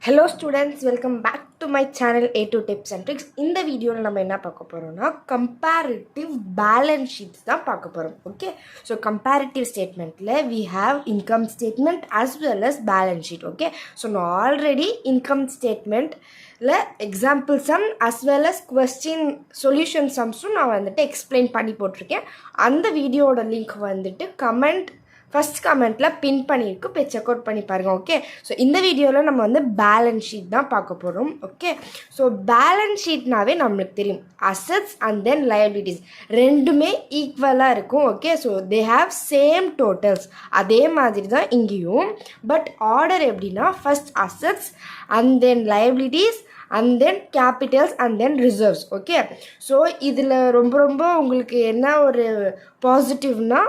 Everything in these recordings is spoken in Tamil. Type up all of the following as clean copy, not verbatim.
Hello students, welcome back to my channel A2 Tips and Tricks. இந்த வீடியோவில் நம்ம என்ன பார்க்க போகிறோம்னா comparative balance sheets தான் பார்க்க போகிறோம். Okay, so comparative statementல we have income statement as well as balance sheet. Okay, so நான் already income statementல example sum as well as question solution sumஸும் நான் வந்துட்டு explain பண்ணி போட்டிருக்கேன். அந்த வீடியோட லிங்க் வந்துட்டு ஃபஸ்ட் கமெண்ட்டில் பின் பண்ணியிருக்கு, போய் செக் அவுட் பண்ணி பாருங்கள். ஓகே, ஸோ இந்த வீடியோவில் நம்ம வந்து பேலன்ஸ் ஷீட் தான் பார்க்க போகிறோம். ஓகே, ஸோ பேலன்ஸ் ஷீட்னாவே நம்மளுக்கு தெரியும் அசட்ஸ் அண்ட் தென் லயபிலிட்டிஸ் ரெண்டுமே ஈக்குவலாக இருக்கும். Okay, so they have same totals. அதே மாதிரி தான் இங்கேயும், பட் ஆர்டர் எப்படின்னா first assets and then liabilities and then Capitals and then reserves. Okay, so இதில் ரொம்ப உங்களுக்கு என்ன ஒரு பாசிட்டிவ்னா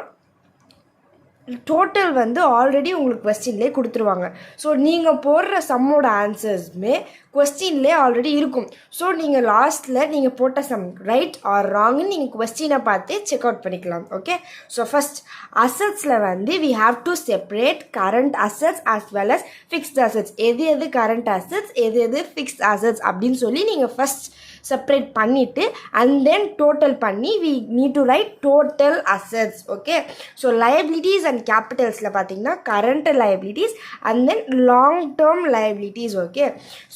டோட்டல் வந்து ஆல்ரெடி உங்களுக்கு கொஸ்டின்லேயே கொடுத்துருவாங்க. ஸோ நீங்கள் போடுற சம்மோட ஆன்சர்ஸுமே கொஸ்டின்லேயே ஆல்ரெடி இருக்கும். ஸோ நீங்கள் லாஸ்ட்டில் நீங்கள் போட்ட சம் ரைட் ஆர் ராங்னு நீங்கள் கொஸ்டினை பார்த்து செக் அவுட் பண்ணிக்கலாம். ஓகே, ஸோ ஃபஸ்ட் அசட்ஸில் வந்து we have to separate current assets as well as fixed assets. எது கரண்ட் அசட்ஸ், எது ஃபிக்ஸ்ட் அசட்ஸ் அப்படின்னு சொல்லி நீங்கள் ஃபஸ்ட் செப்பரேட் பண்ணிவிட்டு அண்ட் தென் டோட்டல் பண்ணி we need to write total assets. Okay, so liabilities and கேபிட்டல்ஸில் பார்த்தீங்கன்னா current liabilities and then long term liabilities. Okay,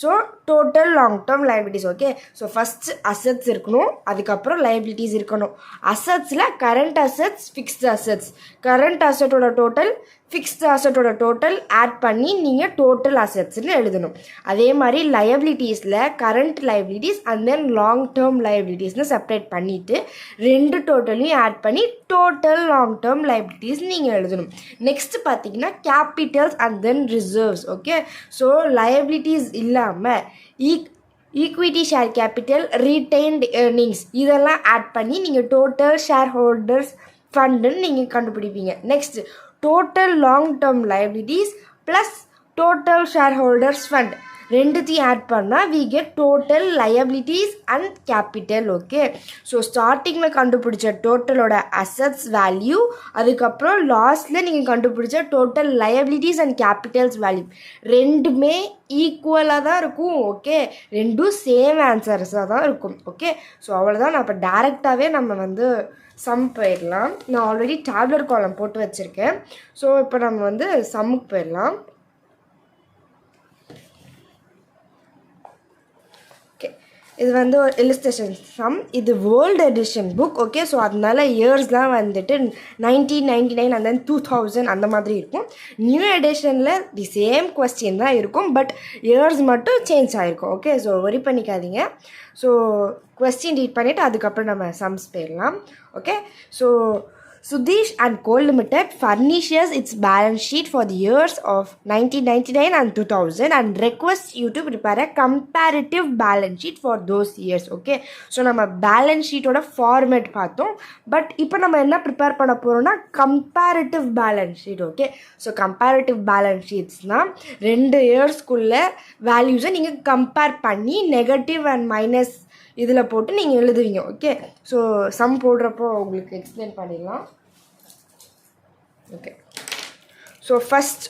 so total long term liabilities. Okay, so first assets இருக்கணும், அதுக்கப்புறம் லயபிலிட்டிஸ் இருக்கணும். அசட்ஸில் current assets, fixed assets, current அசட்டோட டோட்டல் ஃபிக்ஸ்டு அசட்டோட டோட்டல் ஆட் பண்ணி நீங்கள் டோட்டல் அசட்ஸ்ன்னு எழுதணும். அதே மாதிரி லயபிலிட்டிஸில் current liabilities and then long term லயபிலிட்டிஸ்னு செப்பரேட் பண்ணிவிட்டு ரெண்டு டோட்டலையும் ஆட் பண்ணி டோட்டல் லாங் டேர்ம் லயபிலிட்டிஸ் நீங்கள் எழுதணும். நெக்ஸ்ட் பார்த்தீங்கன்னா capitals and then reserves. Okay, so liabilities இல்லாமல் equity share capital, retained earnings இதெல்லாம் ஆட் பண்ணி நீங்கள் டோட்டல் ஷேர் ஹோல்டர்ஸ் ஃபண்டுன்னு நீங்கள் கண்டுபிடிப்பீங்க. நெக்ஸ்ட் டோட்டல் long term liabilities plus total share holders fund ரெண்டுத்தையும் ஆட் பண்ணால் we get total liabilities and capital. Okay, so ஸ்டார்டிங்கில் கண்டுபிடிச்ச டோட்டலோட அசட்ஸ் வேல்யூ, அதுக்கப்புறம் லாஸ்ட்டில் நீங்கள் கண்டுபிடிச்ச total liabilities and capitals value ரெண்டுமே ஈக்குவலாக தான் இருக்கும். ஓகே, ரெண்டும் சேம் ஆன்சர்ஸாக தான் இருக்கும். ஓகே, ஸோ அவ்வளோதான். நான் இப்போ டேரெக்டாகவே நம்ம வந்து சம் போயிடலாம். நான் ஆல்ரெடி டேப்லெட் காலம் போட்டு வச்சுருக்கேன். ஸோ இப்போ நம்ம வந்து சம்முக்கு போயிடலாம். ஓகே, இது வந்து ஒரு இல்லஸ்ட்ரேஷன் சம். இது world edition book. Okay, so அதனால இயர்ஸ்லாம் வந்துட்டு 1999 அண்ட் தென் 2000 அந்த மாதிரி இருக்கும். நியூ எடிஷனில் தி சேம் கொஸ்டின் தான் இருக்கும், பட் இயர்ஸ் மட்டும் சேஞ்ச் ஆகிருக்கும். ஓகே, ஸோ ஒரி பண்ணிக்காதீங்க. ஸோ கொஸ்டின் ரீட் பண்ணிவிட்டு அதுக்கப்புறம் நம்ம சம்ஸ் போயிடலாம். Okay, so Sudhish and Co Limited furnishes its balance sheet for the years of 1999 and 2000 and requests you to prepare a comparative balance sheet for those years. Okay, so நம்ம பேலன்ஸ் ஷீட்டோட ஃபார்மேட் பார்த்தோம், பட் இப்போ நம்ம என்ன ப்ரிப்பேர் பண்ண போகிறோம்னா comparative balance sheet. Okay, so comparative balance ஷீட்ஸ்னால் 2 இயர்ஸ்க்குள்ளே வேல்யூஸை நீங்கள் கம்பேர் பண்ணி நெகட்டிவ் அண்ட் மைனஸ் இதில் போட்டு நீங்கள் எழுதுவீங்க. ஓகே, ஸோ சம் போடுறப்போ உங்களுக்கு எக்ஸ்பிளைன் பண்ணிடலாம். ஓகே, ஸோ ஃபஸ்ட்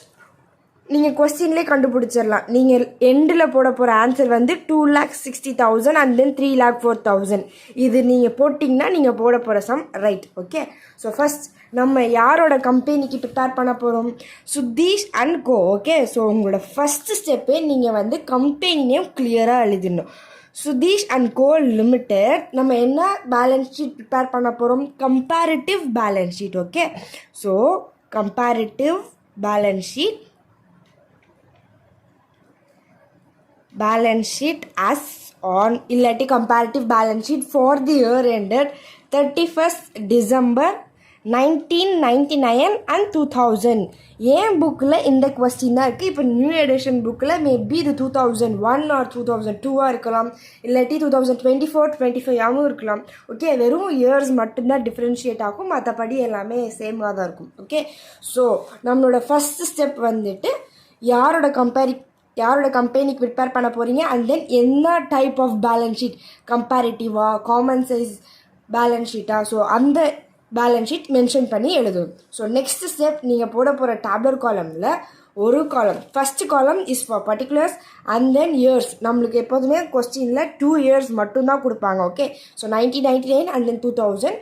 நீங்கள் கொஸ்டின்லேயே கண்டுபிடிச்சிடலாம். நீங்கள் எண்டில் போட போகிற ஆன்சர் வந்து 2,60,000 அண்ட் தென் 3,04,000. இது நீங்கள் போட்டிங்கன்னா நீங்கள் போட போகிற sum right. Okay, so first நம்ம யாரோட கம்பெனிக்கு ப்ரிப்பேர் பண்ண போகிறோம்? Sudheesh and co. Okay, so உங்களோட ஃபஸ்ட்டு ஸ்டெப்பே நீங்கள் வந்து கம்பெனி நேம் கிளியராக எழுதிடணும். Sudheesh and co limited. நம்ம என்ன பேலன்ஸ் ஷீட் ப்ரிப்பேர் பண்ண போகிறோம்? Comparative balance sheet. Okay, so comparative balance sheet as on இல்லாட்டி comparative balance sheet for the year ended 31st December 1999 and 2000. ஏன் புக்கில் இந்த கொஸ்டின் தான் இருக்குது. இப்போ நியூ எடிஷன் புக்கில் மேபி இது 2001 ஆர் 2002 இருக்கலாம், இல்லாட்டி 2024-25 இருக்கலாம். ஓகே, வெறும் இயர்ஸ் மட்டும்தான் டிஃப்ரென்ஷியேட் ஆகும், மற்றபடி எல்லாமே சேமாக தான் இருக்கும். ஓகே, ஸோ நம்மளோட ஃபஸ்ட் ஸ்டெப் வந்துட்டு யாரோட கம்பெனிக்கு ப்ரிப்பேர் பண்ண போகிறீங்க அண்ட் தென் என்ன டைப் ஆஃப் பேலன்ஸ் ஷீட், கம்பேரிட்டிவா, காமன் சைஸ் பேலன்ஸ் ஷீட்டா, ஸோ அந்த பேலன்ஸ் ஷீட் மென்ஷன் பண்ணி எழுதும். ஸோ நெக்ஸ்ட் ஸ்டெப் நீங்கள் போட போகிற டேப்லெட் காலமில் ஒரு காலம். First column is for particulars and then years. நம்மளுக்கு எப்போதுமே கொஸ்டினில் 2 இயர்ஸ் மட்டும்தான் கொடுப்பாங்க. Okay, so 1999 and then 2000.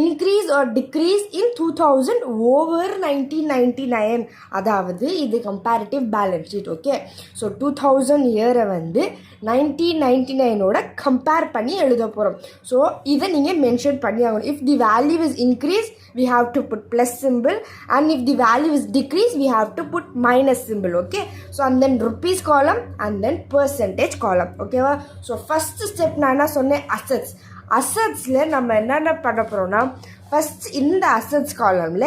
increase or decrease in 2000 over 1999, அதாவது இது comparative balance sheet. Okay, so 2000 இயரை வந்து 1999ஓட கம்பேர் பண்ணி எழுத போகிறோம். ஸோ இதை நீங்கள் மென்ஷன் பண்ணி ஆகணும். If the value is increase we have to put plus symbol, and if the value is decrease we have to put minus symbol. Okay, so and then rupees column and then percentage column. Okay va? So first step நான் என்ன சொன்னேன், assets. அசட்ஸில் நம்ம என்னென்ன பண்ண போகிறோம்னா, ஃபஸ்ட் இந்த அசட்ஸ் காலமில்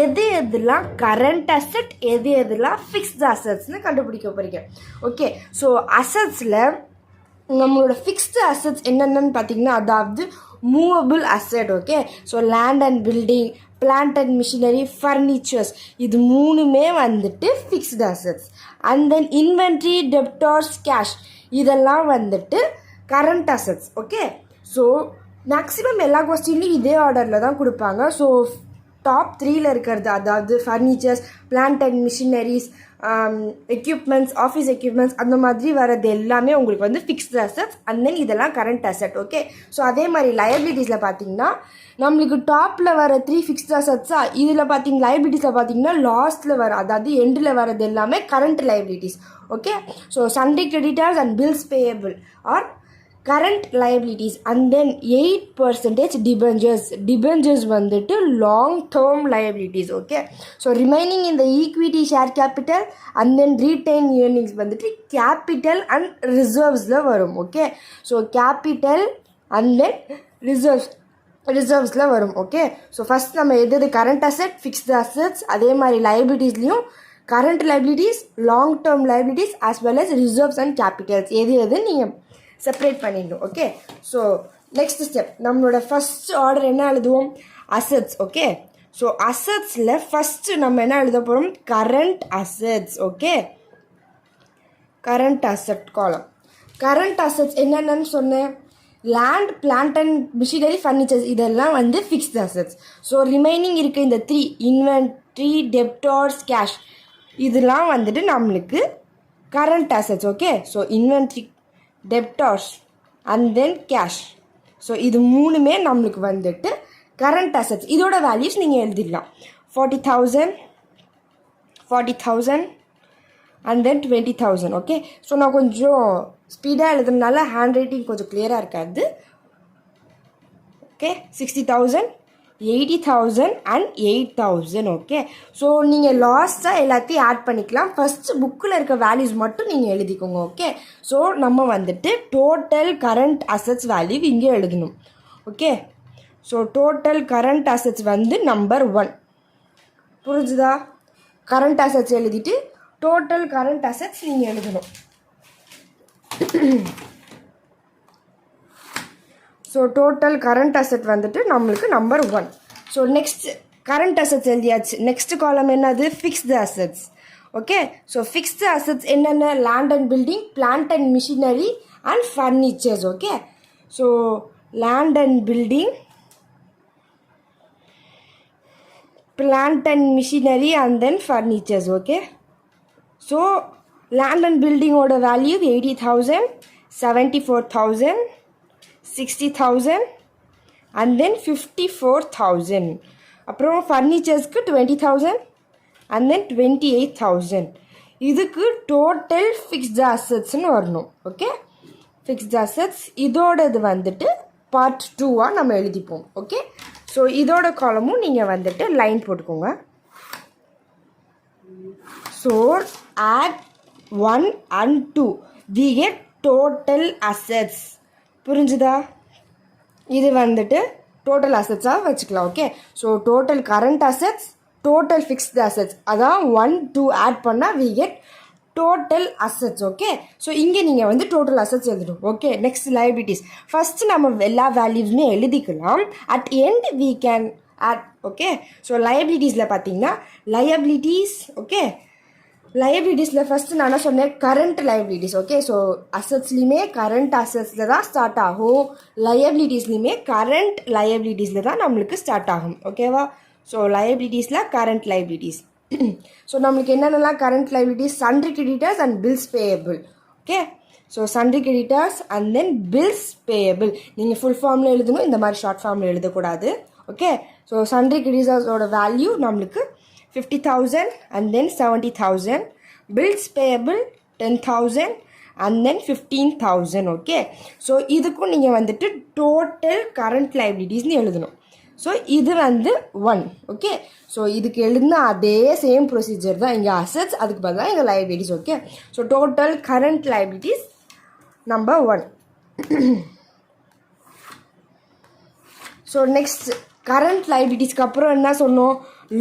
எது எதுலாம் கரண்ட் அசட், எது எதுலாம் ஃபிக்ஸ்டு அசட்ஸ்னு கண்டுபிடிக்க போகிறீங்க. ஓகே, ஸோ அசட்ஸில் நம்மளோட ஃபிக்ஸ்டு அசட்ஸ் என்னென்னு பார்த்தீங்கன்னா, அதாவது movable asset. Okay, so land and building, plant and machinery, furnitures, இது மூணுமே வந்துட்டு fixed assets. And then inventory, debtors, cash, இதெல்லாம் வந்துட்டு current assets. Okay, so maximum எல்லா கொஸ்டின்லையும் இதே ஆர்டரில் தான் கொடுப்பாங்க. ஸோ டாப் 3ல இருக்கிறது, அதாவது furnitures, plant and machineries, equipments, office equipments, அந்த மாதிரி வரது எல்லாமே உங்களுக்கு வந்து ஃபிக்ஸ்டு அசட்ஸ். அண்ட் தென் இதெல்லாம் கரண்ட் அசட். ஓகே, ஸோ அதே மாதிரி லயபிலிட்டிஸில் பார்த்தீங்கன்னா நம்மளுக்கு டாப்பில் வர 3 ஃபிக்ஸ்டு அசட்ஸா, இதில் பார்த்தீங்க லயபிலிட்டிஸில் பார்த்தீங்கன்னா லாஸ்ட்டில் வர, அதாவது எண்டில் வரது எல்லாமே current liabilities. Okay, so sundry creditors and bills payable are current liabilities. And then 8% debentures வந்துட்டு long term liabilities. Okay, so remaining in the equity share capital and then retained earnings வந்துட்டு capital and reservesல வரும். Okay, so capital and then reservesல வரும். ஓகே, ஸோ ஃபஸ்ட் நம்ம எது கரண்ட் அசட், ஃபிக்ஸ்டு அசட்ஸ், அதே மாதிரி லைபிலிட்டிஸ்லையும் current liabilities, long term liabilities as well as reserves and capitals, எது நீங்கள் செப்பரேட் பண்ணிடணும். ஓகே, ஸோ நெக்ஸ்ட் ஸ்டெப் நம்மளோட ஃபஸ்ட் ஆர்டர் என்ன எழுதுவோம், அசட்ஸ். ஓகே, ஸோ அசட்ஸில் ஃபஸ்ட்டு நம்ம என்ன எழுத போகிறோம், current assets. Okay, current asset column. Current assets என்னென்னு சொன்னேன், land, plant and machinery, furnitures, இதெல்லாம் வந்து ஃபிக்ஸ்டு அசட்ஸ். ஸோ ரிமைனிங் இருக்க இந்த 3 இன்வென்ட்ரி, டெப்டார்ஸ், கேஷ், இதெல்லாம் வந்துட்டு நம்மளுக்கு current assets. Okay, so inventory, debtors and then cash, so இது மூணுமே நம்மளுக்கு வந்துட்டு கரண்ட் அசட்ஸ். இதோட வேல்யூஸ் நீங்கள் எழுதிடலாம். 40,000 அண்ட் தென் 20,000. ஓகே, ஸோ நான் கொஞ்சம் ஸ்பீடாக எழுதுறதுனால ஹேண்ட் ரைட்டிங் கொஞ்சம் கிளியராக இருக்காது. Okay, 60,000, 80,000 and 8,000. ஓகே, ஸோ நீங்கள் லாஸ்ட்டாக எல்லாத்தையும் ஆட் பண்ணிக்கலாம். ஃபஸ்ட்டு புக்கில் இருக்க வேல்யூஸ் மட்டும் நீங்கள் எழுதிக்கோங்க. ஓகே, ஸோ நம்ம வந்துட்டு டோட்டல் கரண்ட் அசட்ஸ் வேல்யூ இங்கே எழுதணும். Okay, so total current assets வந்து நம்பர் 1. புரிஞ்சுதா? கரண்ட் அசட்ஸ் எழுதிட்டு டோட்டல் கரண்ட் அசட்ஸ் நீங்கள் எழுதணும். ஸோ டோட்டல் கரண்ட் அசட் வந்துட்டு நம்மளுக்கு number 1. So next current assets எழுதியாச்சு. நெக்ஸ்ட் காலம் என்னது, fixed assets. Okay, so fixed assets என்னென்ன, land and building, plant and machinery and furnitures. Okay, so land and building, plant and machinery and then furnitures. Okay, so land and பில்டிங்கோட வேல்யூ 80,000, 74,000, 60,000 and then 54,000. அப்புறம் ஃபர்னிச்சர்ஸ்க்கு 20,000 and then 28,000. இதுக்கு டோட்டல் ஃபிக்ஸ்டு அசட்ஸ்ன்னு வரணும். ஓகே, ஃபிக்ஸ்டு அசட்ஸ் இதோடது வந்துட்டு பார்ட் 2 நம்ம எழுதிப்போம். ஓகே, ஸோ இதோட காலமும் நீங்கள் வந்துட்டு லைன் போட்டுக்கோங்க. So add 1 and 2 we get total assets. புரிஞ்சுதா? இது வந்துட்டு டோட்டல் அசட்ஸாக வச்சுக்கலாம். Okay, so total current assets, total fixed assets, அதான் 1, 2 ஆட் பண்ணால் we get total assets. Okay, so இங்கே நீங்கள் வந்து டோட்டல் அசட்ஸ் எழுதணும். Okay, next liabilities. ஃபஸ்ட்டு நம்ம எல்லா வேல்யூஸுமே எழுதிக்கலாம். At end we can add. Okay, so லைபிலிட்டிஸில் பார்த்தீங்கன்னா லயபிலிட்டிஸ். ஓகே, லைபிலிட்டிஸில் ஃபஸ்ட்டு நான் என்ன சொன்னேன், கரண்ட் லைபிலிட்டிஸ். ஓகே, ஸோ அசட்ஸ்லையுமே கரண்ட் அசட்ஸில் தான் ஸ்டார்ட் ஆகும், லயபிலிட்டிஸ்லையுமே கரண்ட் லயபிலிட்டிஸில் தான் நம்மளுக்கு ஸ்டார்ட் ஆகும். ஓகேவா? ஸோ லயபிலிட்டிஸில் கரண்ட் லைபிலிட்டிஸ். ஸோ நம்மளுக்கு என்னென்னலாம் current liabilities, sundry creditors and bills payable. Okay, so sundry creditors and then bills payable. நீங்கள் ஃபுல் ஃபார்மில் எழுதணும், இந்த மாதிரி ஷார்ட் ஃபார்மில் எழுதக்கூடாது. ஓகே, ஸோ சன்ட்ரி கிரெடிட்டர்ஸோட வேல்யூ நம்மளுக்கு 50,000 and then 70,000. Bills payable 10,000 and then 15,000. Okay, so இதுக்கும் நீங்கள் வந்துட்டு டோட்டல் கரண்ட் லைபிலிட்டிஸ்னு எழுதணும். ஸோ இது வந்து 1. ஓகே, ஸோ இதுக்கு எழுதுன அதே சேம் ப்ரொசீஜர் தான் இங்கே அசட்ஸ், அதுக்கு பதிலாக இங்கே liabilities. Okay, so total current liabilities number 1. So next current லைபிலிட்டிஸ்க்கு அப்புறம் என்ன சொன்னோம்?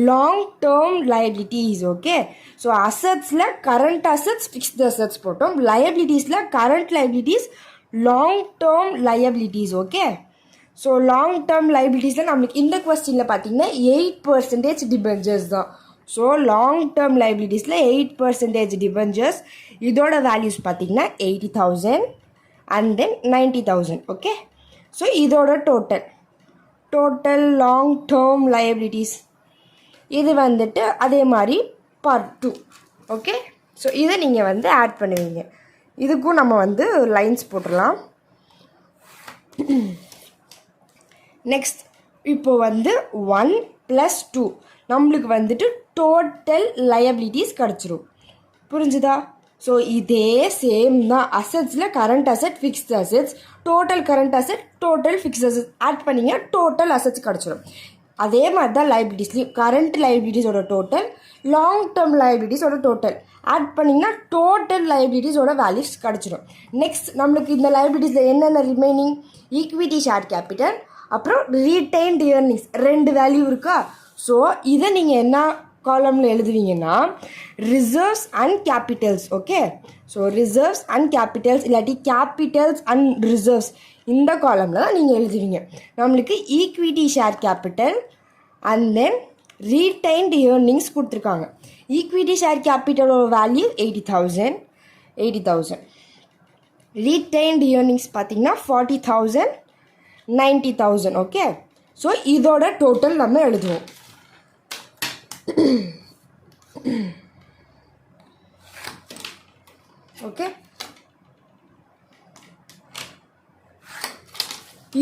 Long term liabilities. Okay, so அசட்ஸில் கரண்ட் அசட்ஸ், ஃபிக்ஸ்டு அசட்ஸ் போட்டோம். லைபிலிட்டிஸில் current liabilities, long term liabilities. Okay, so long term லைபிலிட்டிஸில் நம்மளுக்கு இந்த கொஸ்டினில் பார்த்தீங்கன்னா 8% டிபெஞ்சர்ஸ் தான். ஸோ லாங் டேர்ம் லைபிலிட்டிஸில் 8% டிபெஞ்சர்ஸ், இதோட வேல்யூஸ் பார்த்தீங்கன்னா 80,000 அண்ட் தென் 90,000. ஓகே, ஸோ இதோட டோட்டல் லாங் டேர்ம் லைபிலிட்டிஸ் இது வந்துட்டு அதே மாதிரி பார்ட் 2. ஓகே, ஸோ இதை நீங்கள் வந்து ஆட் பண்ணுவீங்க. இதுக்கும் நம்ம வந்து லைன்ஸ் போட்டுடலாம். நெக்ஸ்ட் இப்போ வந்து 1 + 2 நம்மளுக்கு வந்துட்டு டோட்டல் லைபிலிட்டிஸ் கிடச்சிரும். புரிஞ்சுதா? ஸோ இதே சேம் தான். அசட்ஸில் current asset, fixed assets, total current asset, total fixed asset add பண்ணிங்க டோட்டல் அசட்ஸ் கிடச்சிரும். அதே மாதிரி தான் லைபிலிட்டிஸ்லேயும் கரண்ட் லைபிலிட்டிஸோட டோட்டல், லாங் டேர்ம் லைபிலிட்டிஸோட டோட்டல் ஆட் பண்ணிங்கன்னா டோட்டல் லைபிலிட்டிஸோட வேல்யூஸ் கிடச்சிடும். நெக்ஸ்ட் நம்மளுக்கு இந்த லைபிலிட்டிஸில் என்னென்ன ரிமைனிங்? ஈக்விட்டி ஷேர் கேபிட்டல், அப்புறம் ரீடைன்ட் இயர்னிங்ஸ் 2 வேல்யூ இருக்கா? ஸோ இதை நீங்கள் என்ன காலமில் எழுதுவீங்கன்னா reserves and capitals. Okay, so reserves and capitals இல்லாட்டி கேபிட்டல்ஸ் அண்ட் ரிசர்வ்ஸ் இந்த காலமில் தான் நீங்கள் எழுதுவீங்க. நம்மளுக்கு equity share capital and then retained earnings கொடுத்துருக்காங்க. ஈக்விட்டி ஷேர் கேபிட்டலோட வேல்யூ 80,000. ரீடைன்ட் இயர்னிங்ஸ் பார்த்தீங்கன்னா 40,000, 90,000. ஓகே, ஸோ இதோட டோட்டல் நம்ம எழுதுவோம். ஓகே,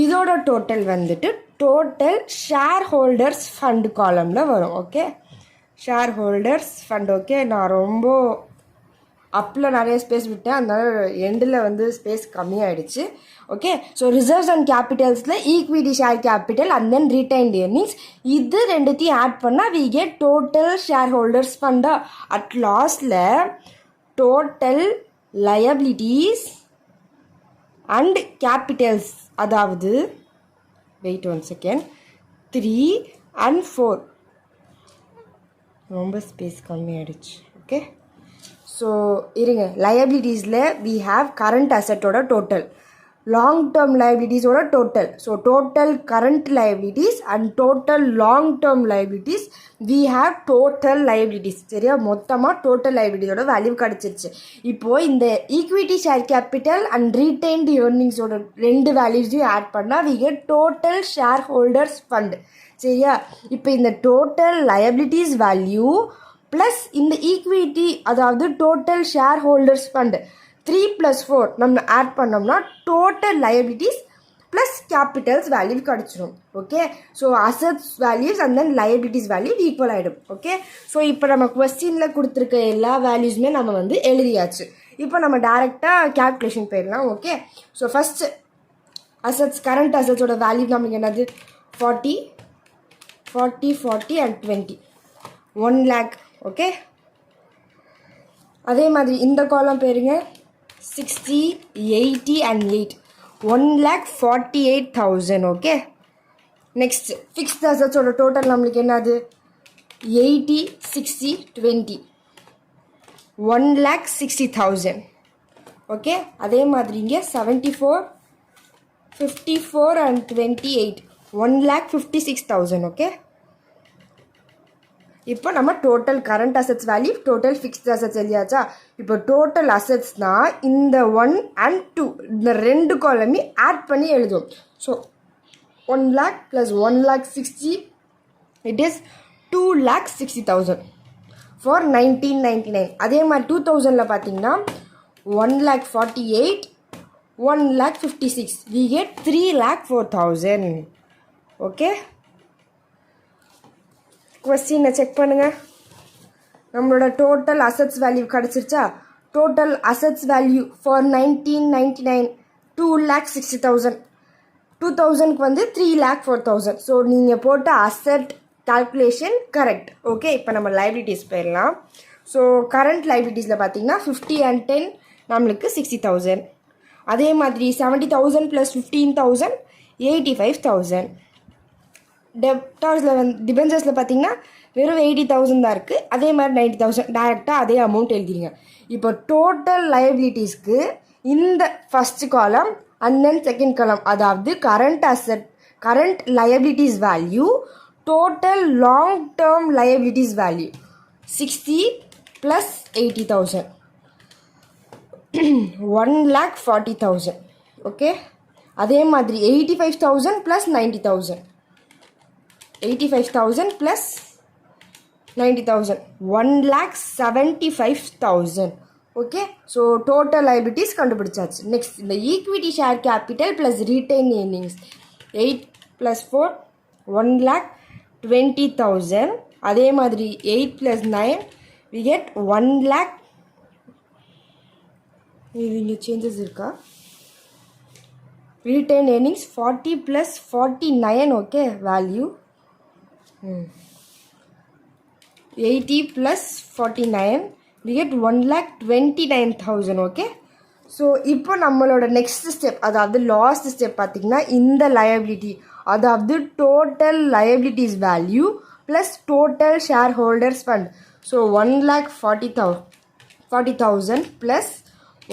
இதோட டோட்டல் வந்துட்டு டோட்டல் ஷேர் ஹோல்டர்ஸ் ஃபண்ட் காலமில் வரும். Okay, share holders fund. Okay, நான் ரொம்ப அப்பில் நிறைய ஸ்பேஸ் விட்டேன், அதனால எண்டில் வந்து ஸ்பேஸ் கம்மியாகிடுச்சு. ஓகே, ஸோ ரிசர்வ்ஸ் அண்ட் கேபிட்டல்ஸில் equity share capital and then retained earnings இது ரெண்டுத்தையும் ஆட் பண்ணால் we get total share holders ஃபண்டா. அட் லாஸ்டில் டோட்டல் லயபிலிட்டிஸ் அண்ட் கேபிட்டல்ஸ், அதாவது வெயிட் 1 செகண்ட், 3 and 4 ரொம்ப ஸ்பேஸ் கம்மியாகிடுச்சு. ஓகே, ஸோ இருங்க. லயபிலிட்டிஸில் வி ஹாவ் கரண்ட் அசட்டோட டோட்டல், லாங் டேர்ம் லைபிலிட்டிஸோட total. So total current liabilities and total long term liabilities we have total liabilities. சரியா? மொத்தமாக டோட்டல் லைபிலிட்டிஸோட வேல்யூ கிடச்சிருச்சு. இப்போது இந்த equity share capital and retained இயர்னிங்ஸோட 2 வேல்யூஸையும் ஆட் பண்ணால் we get total share holders fund. சரியா? இப்போ இந்த டோட்டல் லயபிலிட்டிஸ் வேல்யூ ப்ளஸ் இந்த ஈக்விட்டி, அதாவது டோட்டல் ஷேர் ஹோல்டர்ஸ் ஃபண்ட் 3 + 4 நம்ம ஆட் பண்ணோம்னா total liabilities plus capitals value கிடச்சிடும். Okay, so assets values and then liabilities value equal ஆகிடும். ஓகே, ஸோ இப்போ நம்ம கொஸ்டினில் கொடுத்துருக்க எல்லா வேல்யூஸுமே நம்ம வந்து எழுதியாச்சு. இப்போ நம்ம டேரெக்டாக கேல்குலேஷன் போயிடலாம். Okay, so first assets, current அசட்ஸோட வேல்யூ நமக்கு என்னது? 40 and 20, 1 lakh. ஓகே, அதே மாதிரி இந்த காலம் பேருங்க 60, 80 and 8, 1,48,000. ஓகே, நெக்ஸ்ட் ஃபிக்ஸ்ட் அசட்ஸோட டோட்டல் நம்மளுக்கு என்னது? 80, 60, 20, 1,60,000. ஓகே, அதே மாதிரி இங்கே 74, 54 and 28, 1,56,000. ஓகே, இப்போ நம்ம total current assets value, total fixed assets எழுதியாச்சா? இப்போ டோட்டல் அசட்ஸ்னால் இந்த 1 and 2 இந்த 2 காலமையும் ஆட் பண்ணி எழுதுவோம். So 1 lakh + 1,60,000 it is 2,60,000. For 1999. அதே மாதிரி 2000 பார்த்தீங்கன்னா 1,48,000 1,56,000 we get 3,04,000. ஓகே, கொஸ்டினை செக் பண்ணுங்க. நம்மளோட டோட்டல் அசட்ஸ் வேல்யூ கிடச்சிருச்சா? Total assets value for 1999 2,60,000. 2000க்கு வந்து 3,04,000. ஸோ நீங்கள் போட்ட அசட் கால்குலேஷன் கரெக்ட். ஓகே, இப்போ நம்ம லைபிலிட்டிஸ் போயிடலாம். ஸோ கரண்ட் லைபிலிட்டிஸில் பார்த்தீங்கன்னா 50 and 10 நம்மளுக்கு 60,000. அதே மாதிரி 70,000 + 15,000 85,000. டெப்டார்ஸில் டிபெஞ்சர்ஸில் பார்த்தீங்கன்னா வெறும் 80,000 தான் இருக்குது. அதே மாதிரி 90,000 டைரெக்டாக அதே அமௌண்ட் எழுதிடுங்க. இப்போ டோட்டல் லைபிலிட்டிஸ்க்கு இந்த ஃபஸ்ட் காலம் அண்ட் தென் செகண்ட் காலம், அதாவது current asset current liabilities value total long term liabilities value 60 + 80,000 1,40,000. Okay, அதே மாதிரி 85,000 + 90,000 85,000 + 90,000 1,75,000. ஓகே, ஸோ டோட்டல் லைபிலிட்டிஸ் கண்டுபிடிச்சாச்சு. நெக்ஸ்ட் இந்த equity share capital plus retain earnings 8 + 4 1,20,000. அதே மாதிரி 8 + 9 we get 1 lakh. இது இங்கே சேஞ்சஸ் இருக்கா? Retain earnings 40 + 49. Okay, value 80 + 49 we get 1,29,000. Okay, so இப்போ நம்மளோட நெக்ஸ்ட் ஸ்டெப், அதாவது லாஸ்ட் ஸ்டெப் பார்த்தீங்கன்னா இந்த லயபிலிட்டி, அதாவது total liabilities value plus total share holders fund. So 1,40,000 plus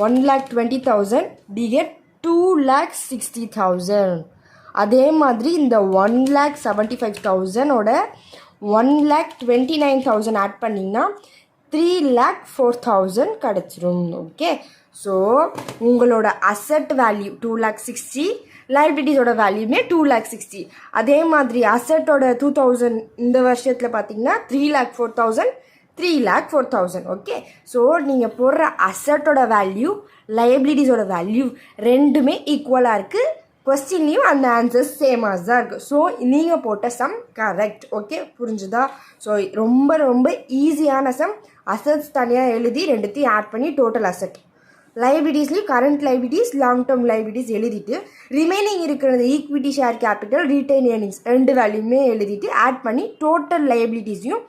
1,20,000 we get 2,60,000. அதே மாதிரி இந்த 1,75,000ஓட 1,29,000 ஆட் பண்ணிங்கன்னா 3,04,000 கிடச்சிரும். ஓகே, ஸோ உங்களோட அசட் வேல்யூ 2,60,000, லைபிலிட்டிஸோட வேல்யூமே 2,60,000. அதே மாதிரி அசட்டோட 2,000 இந்த வருஷத்தில் பார்த்தீங்கன்னா 3,04,000 3,04,000. ஓகே, ஸோ நீங்கள் போடுற அசட்டோட வேல்யூ லைபிலிட்டிஸோட வேல்யூ ரெண்டுமே ஈக்குவலாக இருக்குது. கொஸ்டின்லையும் அந்த ஆன்சர்ஸ் சேமாக தான் இருக்குது. ஸோ நீங்கள் போட்ட சம் கரெக்ட். ஓகே, புரிஞ்சுதா? ஸோ ரொம்ப ரொம்ப ஈஸியான சம். அசட்ஸ் தனியாக எழுதி ரெண்டுத்தையும் ஆட் பண்ணி டோட்டல் அசட், லைபிலிட்டிஸ்லேயும் current liabilities long term liabilities எழுதிட்டு ரிமைனிங் இருக்கிறது equity share capital retain earnings ரெண்டு வேல்யூமே எழுதிட்டு ஆட் பண்ணி டோட்டல் லைபிலிட்டிஸையும்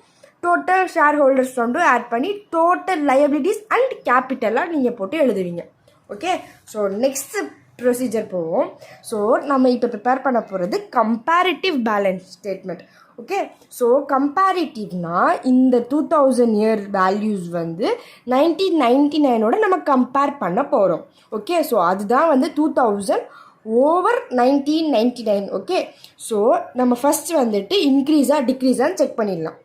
டோட்டல் ஷேர் ஹோல்டர்ஸ் ஃபண்டும் ஆட் பண்ணி டோட்டல் லைபிலிட்டிஸ் அண்ட் கேபிட்டலாக நீங்கள் போட்டு எழுதுவீங்க. ஓகே, ஸோ நெக்ஸ்ட் ப்ரொசீஜர் போவோம். ஸோ நம்ம இப்போ ப்ரிப்பேர் பண்ண போகிறது comparative balance statement. Okay, so கம்பேரிட்டிவ்னா இந்த 2000 இயர் வேல்யூஸ் வந்து 1999ஓட நம்ம கம்பேர் பண்ண போகிறோம். ஓகே, ஸோ அதுதான் வந்து 2000 ஓவர் 1999. ஓகே, ஸோ நம்ம ஃபஸ்ட்டு வந்துட்டு இன்க்ரீஸாக டிக்ரீஸான்னு செக் பண்ணிடலாம்.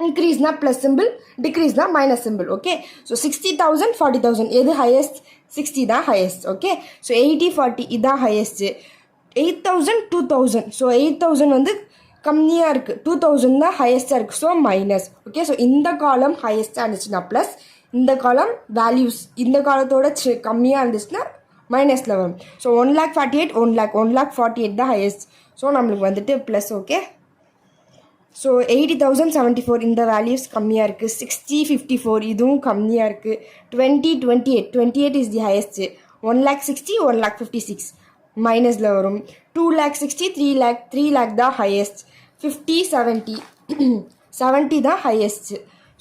இன்க்ரீஸ்னா ப்ளஸ் சிம்பிள், டிக்ரீஸ்னா மைனஸ் சிம்பிள். ஓகே, ஸோ 60,000 40,000 எது ஹையஸ்ட்? 60 தான் ஹையஸ்ட். ஓகே, ஸோ 80 40 இதான் ஹையஸ்ட்டு. 8,000 2,000, ஸோ 8,000 வந்து கம்மியாக இருக்குது, 2,000 தான் ஹையஸ்ட்டாக இருக்குது, ஸோ மைனஸ். ஓகே, ஸோ இந்த காலம் ஹையஸ்ட்டாக இருந்துச்சுன்னா ப்ளஸ், இந்த காலம் வேல்யூஸ் இந்த காலத்தோட கம்மியாக இருந்துச்சுன்னா மைனஸில் வரும். ஸோ 1,48,000 1,48,000 தான் ஹையஸ்ட், ஸோ நம்மளுக்கு வந்துட்டு ப்ளஸ். ஓகே, ஸோ 80,074 இந்த வேல்யூஸ் கம்மியாக இருக்குது. 60 54 இதுவும் கம்மியாக இருக்குது. 20 28 இஸ் தி ஹையஸ்ட்டு. 1,60,000 1,56,000 மைனஸில் வரும். 2,60,000 3,00,000 தான் ஹையஸ்ட். 50 70 70 தான் highest.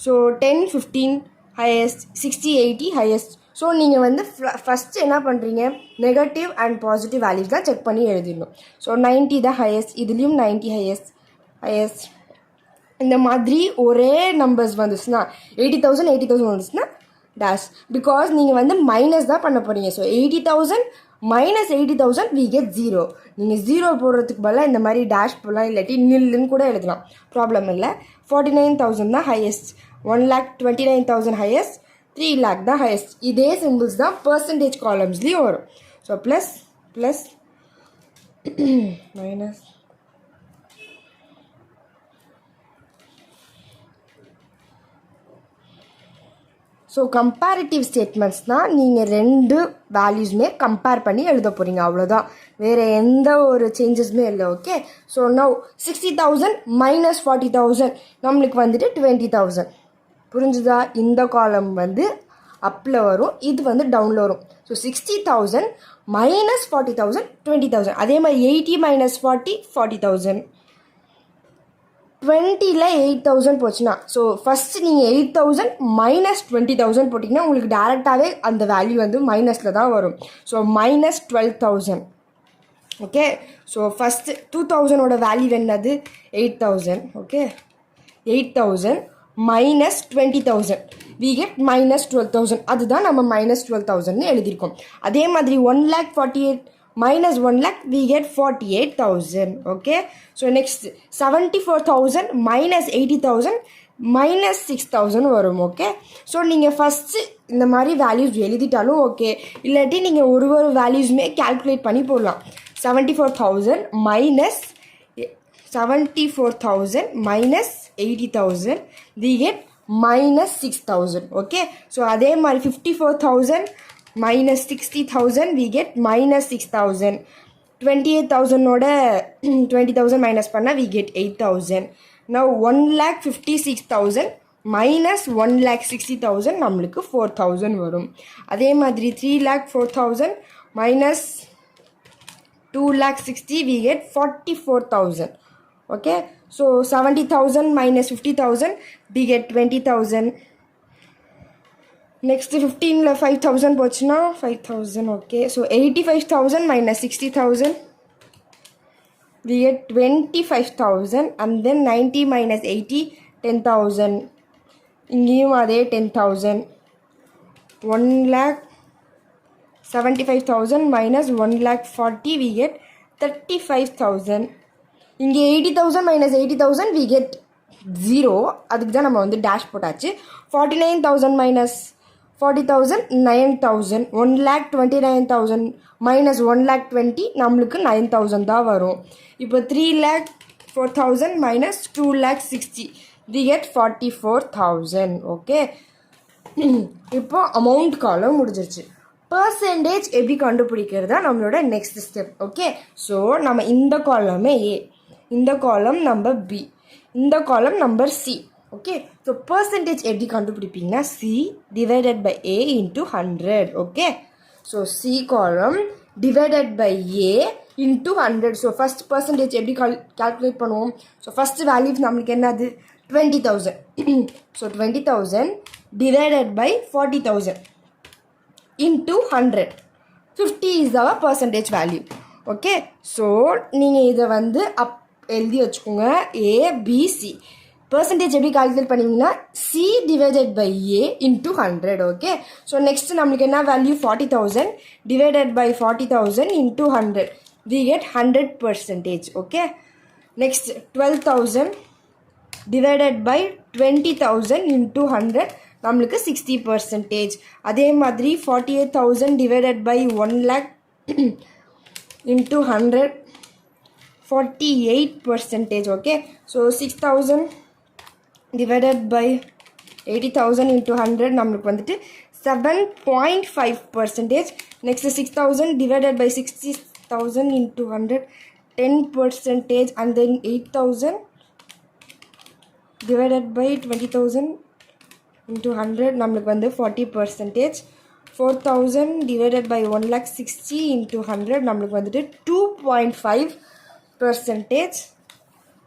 So 10 15 highest. 60 80 highest. So நீங்கள் வந்து ஃபஸ்ட்டு என்ன பண்ணுறீங்க, நெகட்டிவ் அண்ட் பாசிட்டிவ் வேல்யூஸ் தான் செக் பண்ணி எழுதிடணும். ஸோ 90 தான் ஹையஸ்ட், இதுலேயும் 90 ஹையஸ்ட். இந்த மாதிரி ஒரே நம்பர்ஸ் வந்துச்சுன்னா 80,000 வந்துச்சுன்னா டேஷ், பிகாஸ் நீங்கள் வந்து மைனஸ் தான் பண்ண போகிறீங்க. So 80,000 minus 80,000 we get 0. நீங்கள் 0 போடுறதுக்கு பதிலாக இந்த மாதிரி டேஷ் போடலாம், இல்லாட்டி நில்லுன்னு கூட எழுதலாம், ப்ராப்ளம் இல்லை. 49,000 தான் ஹையஸ்ட். 1,29,000 ஹையஸ்ட். 3,00,000 தான் ஹையஸ்ட். இதே சிம்பிள்ஸ் தான் பர்சன்டேஜ் காலம்ஸ்லேயும் வரும். So plus plus minus so comparative ஸ்டேட்மெண்ட்ஸ்னால் நீங்கள் ரெண்டு வேல்யூஸுமே கம்பேர் பண்ணி எழுத போகிறீங்க, அவ்வளோதான். வேறு எந்த ஒரு சேஞ்சஸுமே இல்லை. ஓகே, ஸோ நவ் 60,000 மைனஸ் 40,000 நம்மளுக்கு வந்துட்டு 20,000. புரிஞ்சுதா? இந்த காலம் வந்து அப்பில் வரும், இது வந்து டவுனில் வரும். So 60,000 minus 40,000 20,000. அதே மாதிரி 80 மைனஸ் 40 40,000. 20ல் 8,000 போச்சுன்னா, ஸோ ஃபஸ்ட்டு நீங்கள் 8,000 மைனஸ் 20,000 போட்டிங்கன்னா உங்களுக்கு டேரெக்டாகவே அந்த வேல்யூ வந்து மைனஸில் தான் வரும். So minus 12,000. Okay, so first 2,000ஓட வேல்யூ என்னது? 8,000. Okay, 8,000 minus 20,000 we get minus 12,000. அதுதான் நம்ம மைனஸ் 12,000ன்னு எழுதியிருக்கோம். அதே மாதிரி 1,48,000 minus 1 lakh we get 48,000. okay, so next 74,000 minus 80,000 minus 6,000 வரும். ஓகே, ஸோ நீங்கள் ஃபஸ்ட்டு இந்த மாதிரி வேல்யூஸ் எழுதிட்டாலும் ஓகே, இல்லாட்டி நீங்கள் ஒரு வேல்யூஸுமே கேல்குலேட் பண்ணி போடலாம். 74,000 minus 80,000 we get minus 6,000. Okay, so அதே மாதிரி 54,000 minus 60,000 we get minus 6,000. 28,000ஓட 20,000 minus பண்ணால் we get 8,000. now 1,56,000 minus 1,60,000 நம்மளுக்கு 4,000 வரும். அதே மாதிரி 3,04,000 minus 2,60,000 we get 44,000. okay, so 70,000 minus 50,000 we get 20,000. next 15ல் 5,000 போச்சுன்னா 5,000. okay, so 85,000 minus 60,000 we get 25,000. and then 90 minus 80 10,000. இங்கேயும் அதே 10,000. 1,75,000 minus 1,40,000 we get 35,000. இங்கே 80,000 minus 80,000 we get 0. அதுக்கு தான் நம்ம வந்து டேஷ் போட்டாச்சு. 49,000 minus 40,000 9,000. 1,29,000 minus 1,20,000 நம்மளுக்கு 9,000 தான் வரும். இப்போ 3,04,000 minus 2,60,000 we get 44,000. ஓகே, இப்போ அமௌண்ட் காலம் முடிஞ்சிருச்சு. பர்சன்டேஜ் எப்படி கண்டுபிடிக்கிறதா நம்மளோட நெக்ஸ்ட் ஸ்டெப். ஓகே, ஸோ நம்ம இந்த காலமே ஏ, இந்த காலம் நம்பர் பி, இந்த column number C. Okay, so percentage எப்படி கண்டுபிடிப்பீங்கன்னா C divided by A into 100. Okay, so C column divided by A into 100. So first percentage எப்படி கால்குலேட் பண்ணுவோம்? ஸோ ஃபஸ்ட் வேல்யூ நம்மளுக்கு என்னது? 20,000. So 20,000 divided by 40,000 into 100. 50 is our percentage value. Okay, so நீங்கள் இதை வந்து எழுதி வச்சுக்கோங்க. ஏபிசி பர்சன்டேஜ் எப்படி கால்குலேட் பண்ணுவீங்கன்னா C divided by A into 100. Okay, so next நம்மளுக்கு என்ன value? 40,000 divided by 40,000 into 100 we get 100%. Okay, next 12,000 divided by 20,000 into 100 நம்மளுக்கு 60%. அதே மாதிரி 48,000 divided by 1 lakh into 100 48%. Okay, so 6,000 divided by 80,000 into 100 நம்மளுக்கு வந்துட்டு 7.5%. next 6,000 divided by 60,000 into 100 10%. and then 8,000 divided by 20,000 into 100 நம்மளுக்கு வந்து 40%. 4,000 divided by 1,60,000 into 100 நம்மளுக்கு வந்துட்டு 2.5%.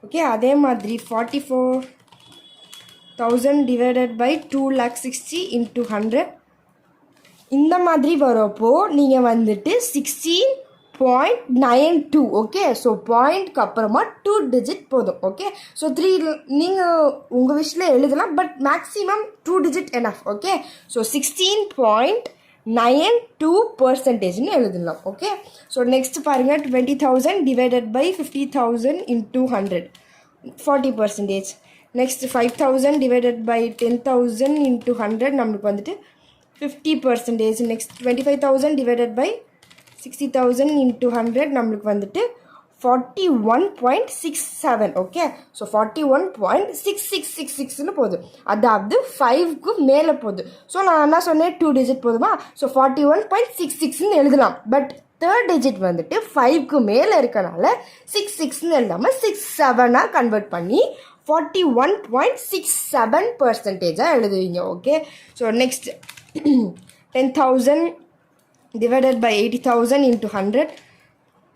ஓகே, அதே மாதிரி 44,000 divided by 2,60,000 into 100 இந்த மாதிரி வரப்போ நீங்கள் வந்துட்டு 16.92. ஓகே, ஸோ பாயிண்ட்க்கு அப்புறமா 2 digit போதும். ஓகே, ஸோ 3 நீங்கள் உங்கள் விஷயத்தில் எழுதலாம், but maximum 2 digit enough. Okay, so 16.92%ன்னு எழுதலாம். ஓகே, ஸோ நெக்ஸ்ட் பாருங்கள் 20,000 divided by 50,000 into 100 40%. Next 5,000 divided by 10,000 into 100 நம்மளுக்கு வந்துட்டு 50%. நெக்ஸ்ட் 25,000 divided by 60,000 into 100 நம்மளுக்கு வந்துட்டு 41.67. ஓகே, ஸோ 41.6666ன்னு போகுது, அதாவது 5க்கு மேலே போகுது. ஸோ நான் என்ன சொன்னேன், 2 டிஜிட் போதுமா, ஸோ 41.66ன்னு எழுதலாம். பட் தேர்ட் டிஜிட் வந்துட்டு 5க்கு மேலே இருக்கனால 66ன்னு எழுதாமல் 67 கன்வெர்ட் பண்ணி 41.67% எழுதுவீங்க. Okay, so next 10,000 divided by 80,000 into 100,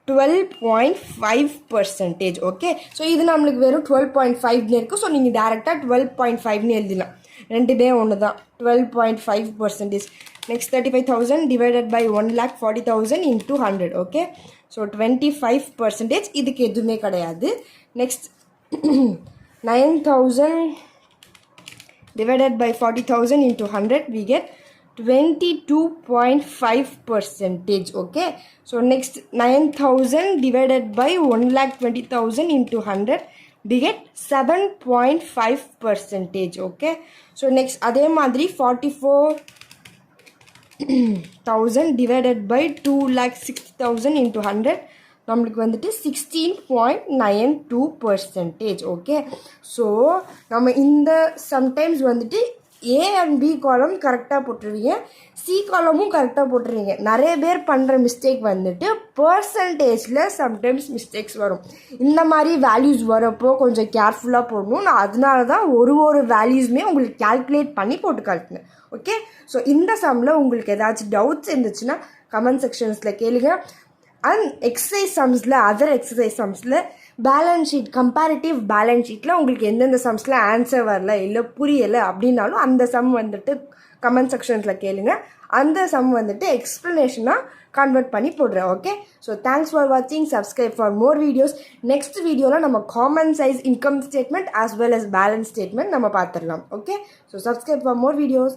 12.5%. Okay, so இது நம்மளுக்கு வெறும் 12.5ன்னு இருக்குது. ஸோ நீங்கள் டேரெக்டாக 12.5ன்னு எழுதிடலாம், ரெண்டுமே ஒன்று தான், 12.5%. Next 35,000 divided by 1,40,000 into 100. Okay, so 25%, இதுக்கு எதுவுமே கிடையாது. Next 9,000 divided by 40,000 into 100, we get 22.5%. Okay, so next 9,000 divided by 1,20,000 into 100, we get 7.5%. Okay, so next அதே மாதிரி 44,000 divided by 2,60,000 into 100, நம்மளுக்கு வந்துட்டு 16.92%. ஓகே, ஸோ நம்ம இந்த சம்டைம்ஸ் வந்துட்டு ஏ அண்ட் பி காலம் கரெக்டாக போட்டுருவீங்க, சி காலமும் கரெக்டாக போட்டுருவீங்க. நிறைய பேர் பண்ணுற மிஸ்டேக் வந்துட்டு பர்சன்டேஜில் சம்டைம்ஸ் மிஸ்டேக்ஸ் வரும். இந்த மாதிரி வேல்யூஸ் வரப்போ கொஞ்சம் கேர்ஃபுல்லாக போடணும். நான் அதனால தான் ஒரு வேல்யூஸுமே உங்களுக்கு கேல்குலேட் பண்ணி போட்டு காட்டுனேன். ஓகே, ஸோ இந்த சம்மில் உங்களுக்கு ஏதாச்சும் டவுட்ஸ் இருந்துச்சுன்னா கமெண்ட் செக்ஷன்ஸில் கேளுங்க. அண்ட் எக்ஸசைஸ் சம்ஸில், அதர் எக்ஸசைஸ் சம்ஸில் பேலன்ஸ் ஷீட், கம்பேரிட்டிவ் பேலன்ஸ் ஷீட்டில் உங்களுக்கு எந்தெந்த சம்ஸில் ஆன்சர் வரல இல்லை புரியலை அப்படின்னாலும் அந்த சம் வந்துட்டு கமெண்ட் செக்ஷன்ஸில் கேளுங்க. அந்த சம் வந்துட்டு எக்ஸ்ப்ளனேஷனாக கன்வெர்ட் பண்ணி போடுறேன். ஓகே, ஸோ தேங்க்ஸ் ஃபார் வாட்சிங், subscribe for more videos. Next வீடியோவில் நம்ம common size income statement as well as balance statement நம்ம பார்த்துடலாம். Okay, so subscribe for more videos.